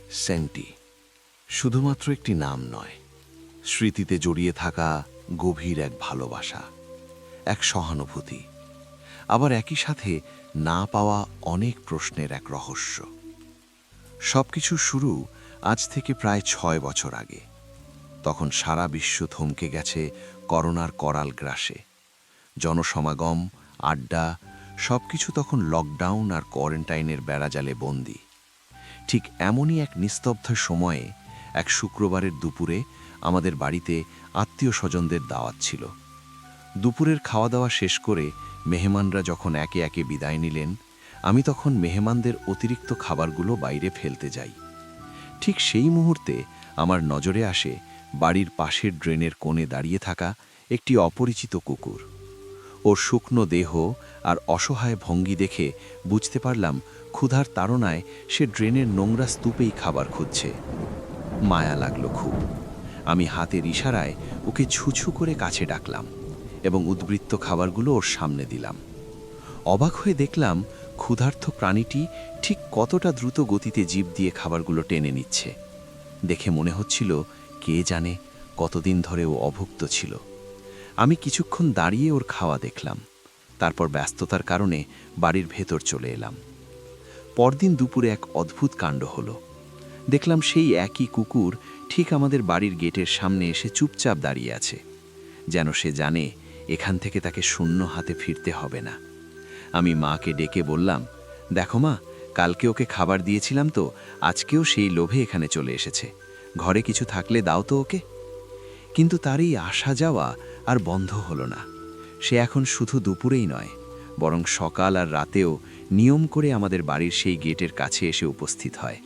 Centi শুধুমাত্র একটি নাম নয়, স্মৃতিতে জড়িয়ে থাকা গভীর এক ভালোবাসা, এক সহানুভূতি, আবার একই সাথে না পাওয়া অনেক প্রশ্নের এক রহস্য। সবকিছু শুরু আজ থেকে প্রায় ৬ বছর আগে। তখন সারা বিশ্ব থমকে গেছে করোনার করাল গ্রাসে। জনসমাগম, আড্ডা, সবকিছু তখন লকডাউন আর কোয়ারেন্টাইনের বেড়াজালে বন্দী। ঠিক এমনই এক নিস্তব্ধ সময়ে এক শুক্রবারের দুপুরে আমাদের বাড়িতে আত্মীয় স্বজনদের দাওয়াত ছিল। দুপুরের খাওয়া দাওয়া শেষ করে মেহমানরা যখন একে একে বিদায় নিলেন, আমি তখন মেহমানদের অতিরিক্ত খাবারগুলো বাইরে ফেলতে যাই। ঠিক সেই মুহূর্তে আমার নজরে আসে বাড়ির পাশের ড্রেনের কোণে দাঁড়িয়ে থাকা একটি অপরিচিত কুকুর। ওর শুকনো দেহ আর অসহায় ভঙ্গি দেখে বুঝতে পারলাম ক্ষুধার তাড়নায় সে ড্রেনের নোংরা স্তূপেই খাবার খুঁজছে। মায়া লাগলো খুব। আমি হাতের ইশারায় ওকে ছুছু করে কাছে ডাকলাম এবং উদ্বৃত্ত খাবারগুলো ওর সামনে দিলাম। অবাক হয়ে দেখলাম ক্ষুধার্ত প্রাণীটি ঠিক কতটা দ্রুত গতিতে জিভ দিয়ে খাবারগুলো টেনে নিচ্ছে। দেখে মনে হচ্ছিল কে জানে কতদিন ধরে ও অভুক্ত ছিল। আমি কিছুক্ষণ দাঁড়িয়ে ওর খাওয়া দেখলাম, তারপর ব্যস্ততার কারণে বাড়ির ভেতর চলে এলাম। পরদিন দুপুরে এক অদ্ভুত কাণ্ড হলো। দেখলাম সেই একই কুকুর ঠিক আমাদের বাড়ির গেটের সামনে এসে চুপচাপ দাঁড়িয়ে আছে, যেন সে জানে এখান থেকে তাকে শূন্য হাতে ফিরতে হবে না। আমি মাকে ডেকে বললাম, দেখো মা, কালকে ওকে খাবার দিয়েছিলাম তো আজকেও সেই লোভে এখানে চলে এসেছে, ঘরে কিছু থাকলে দাও তো ওকে। কিন্তু তার এই আসা যাওয়া আর বন্ধ হলো না। সে এখন শুধু দুপুরেই নয়, বরং সকাল আর রাতেও নিয়ম করে আমাদের বাড়ির সেই গেটের কাছে এসে উপস্থিত হয়।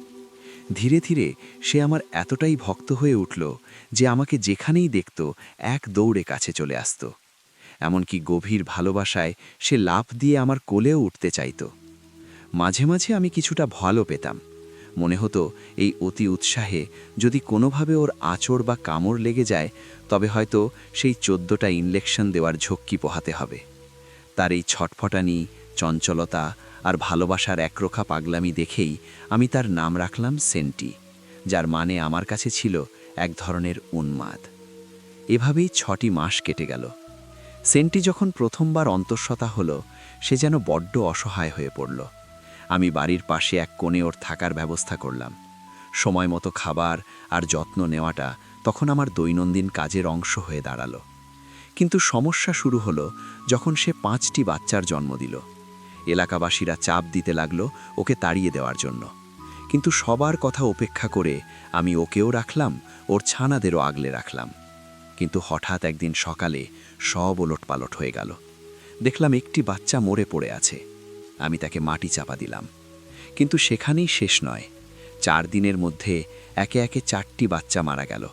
ধীরে ধীরে সে আমার এতটাই ভক্ত হয়ে উঠল যে আমাকে যেখানেই দেখত এক দৌড়ে কাছে চলে আসত। এমনকি গভীর ভালোবাসায় সে লাফ দিয়ে আমার কোলেও উঠতে চাইত। মাঝে মাঝে আমি কিছুটা ভয়ও পেতাম। মনে হতো এই অতি উৎসাহে যদি কোনোভাবে ওর আঁচড় বা কামড় লেগে যায়, তবে হয়তো সেই 14টা ইনজেকশন দেওয়ার ঝক্কি পোহাতে হবে। তার এই ছটফটানি, চঞ্চলতা আর ভালোবাসার একরোখা পাগলামি দেখেই আমি তার নাম রাখলাম সেন্টি, যার মানে আমার কাছে ছিল এক ধরনের উন্মাদ। এভাবেই 6টি মাস কেটে গেল। সেন্টি যখন প্রথমবার অন্তঃসত্ত্বা হলো, সে যেন বড্ড অসহায় হয়ে পড়ল। আমি বাড়ির পাশে এক কোণে ওর থাকার ব্যবস্থা করলাম। সময় মতো খাবার আর যত্ন নেওয়াটা তখন আমার দৈনন্দিন কাজের অংশ হয়ে দাঁড়ালো। কিন্তু সমস্যা শুরু হলো যখন সে 5টি বাচ্চার জন্ম দিল। এলাকাবাসীরা চাপ দিতে লাগলো ওকে তাড়িয়ে দেওয়ার জন্য। কিন্তু সবার কথা উপেক্ষা করে আমি ওকেও রাখলাম, ওর ছানাদেরও আগলে রাখলাম। কিন্তু হঠাৎ একদিন সকালে সব ওলটপালট হয়ে গেল। দেখলাম একটি বাচ্চা মরে পড়ে আছে। আমি তাকে মাটি চাপা দিলাম। কিন্তু সেখানেই শেষ নয়। 4 দিনের মধ্যে একে একে 4টি বাচ্চা মারা গেল।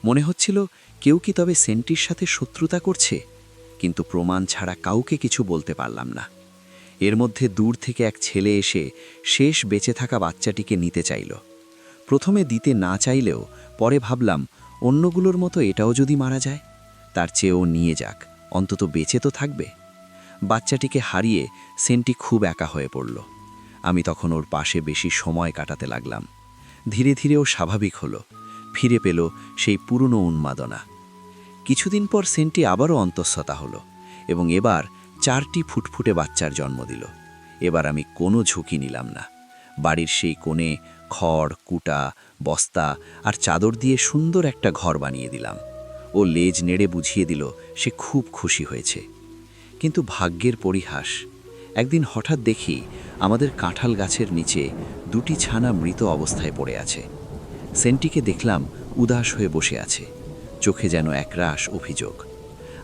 মনে হচ্ছিল কেউ কি তবে সেন্টির সাথে শত্রুতা করছে, কিন্তু প্রমাণ ছাড়া কাউকে কিছু বলতে পারলাম না। এর মধ্যে দূর থেকে এক ছেলে এসে শেষ বেঁচে থাকা বাচ্চাটিকে নিতে চাইল। প্রথমে দিতে না চাইলেও পরে ভাবলাম অন্যগুলোর মতো এটাও যদি মারা যায়, তার চেয়েও নিয়ে যাক, অন্তত বেঁচে তো থাকবে। বাচ্চাটিকে হারিয়ে সেন্টি খুব একা হয়ে পড়ল। আমি তখন ওর পাশে বেশি সময় কাটাতে লাগলাম। ধীরে ধীরে ও স্বাভাবিক হলো, ফিরে পেল সেই পুরনো উন্মাদনা। কিছুদিন পর সেন্টি আবারও অন্তঃসত্ত্বা হলো এবং এবার 4টি ফুটফুটে বাচ্চার জন্ম দিল। এবার আমি কোনো ঝুঁকি নিলাম না। বাড়ির সেই কোণে খড়, কুটা, বস্তা আর চাদর দিয়ে সুন্দর একটা ঘর বানিয়ে দিলাম। ও লেজ নেড়ে বুঝিয়ে দিল সে খুব খুশি হয়েছে। কিন্তু ভাগ্যের পরিহাস, একদিন হঠাৎ দেখি আমাদের কাঁঠাল গাছের নিচে 2টি ছানা মৃত অবস্থায় পড়ে আছে। সেন্টিকে দেখলাম উদাস হয়ে বসে আছে, চোখে যেন একরাশ অভিযোগ।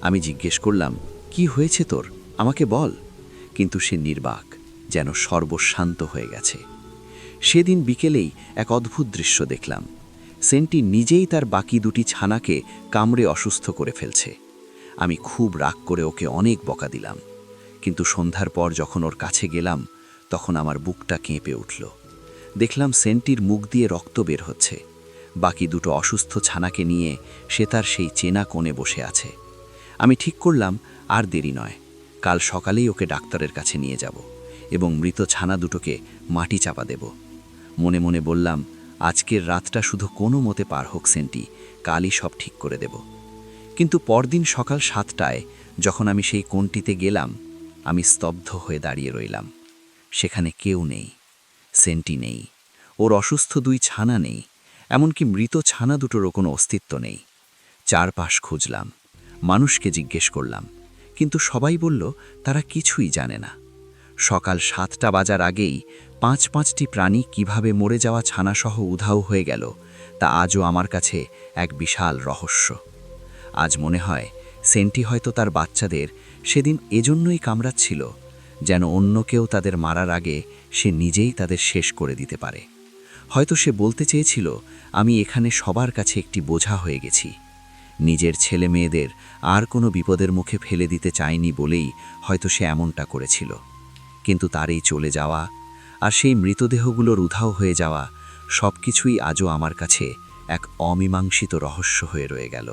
আমি জিজ্ঞেস করলাম, কি হয়েছে তোর, আমাকে বল। কিন্তু সে নির্বাক, যেন সর্বশান্ত হয়ে গেছে। সেদিন বিকেলেই এক অদ্ভুত দৃশ্য দেখলাম। সেন্টি নিজেই তার বাকি 2টি ছানাকে কামড়ে অসুস্থ করে ফেলছে। আমি খুব রাগ করে ওকে অনেক বকা দিলাম। কিন্তু সন্ধ্যার পর যখন ওর কাছে গেলাম, তখন আমার বুকটা কেঁপে উঠল। দেখলাম সেন্টির মুখ দিয়ে রক্ত বের হচ্ছে। বাকি 2টো অসুস্থ ছানাকে নিয়ে সে তার সেই চেনা কোণে বসে আছে। আমি ঠিক করলাম আর দেরি নয়, কাল সকালেই ওকে ডাক্তারের কাছে নিয়ে যাব এবং মৃত ছানা দুটোকে মাটি চাপা দেব। মনে মনে বললাম, আজকের রাতটা শুধু কোনো মতে পার হোক সেন্টি, কালই সব ঠিক করে দেব। কিন্তু পরদিন সকাল 7টায় যখন আমি সেই কোণটিতে গেলাম, আমি স্তব্ধ হয়ে দাঁড়িয়ে রইলাম। সেখানে কেউ নেই, সেন্টি নেই, ওর অসুস্থ 2 ছানা নেই, এমনকি মৃত ছানা দুটোরও কোনো অস্তিত্ব নেই। চারপাশ খুঁজলাম, মানুষকে জিজ্ঞেস করলাম, কিন্তু সবাই বলল তারা কিছুই জানে না। সকাল 7টা বাজার আগেই 5টি প্রাণী কিভাবে মরে যাওয়া ছানাসহ উধাও হয়ে গেল, তা আজও আমার কাছে এক বিশাল রহস্য। আজ মনে হয় সেন্টি হয়তো তার বাচ্চাদের সেদিন এজন্যই কামড়াচ্ছিল, যেন অন্য কেউ তাদের মারার আগে সে নিজেই তাদের শেষ করে দিতে পারে। হয়তো সে বলতে চেয়েছিল, আমি এখানে সবার কাছে একটি বোঝা হয়ে গেছি। নিজের ছেলে মেয়েদের আর কোনো বিপদের মুখে ফেলে দিতে চায়নি বলেই হয়তো সে এমনটা করেছিল। কিন্তু তার এই চলে যাওয়া আর সেই মৃতদেহগুলোর উধাও হয়ে যাওয়া সবকিছুই আজও আমার কাছে এক অমীমাংসিত রহস্য হয়ে রয়ে গেল।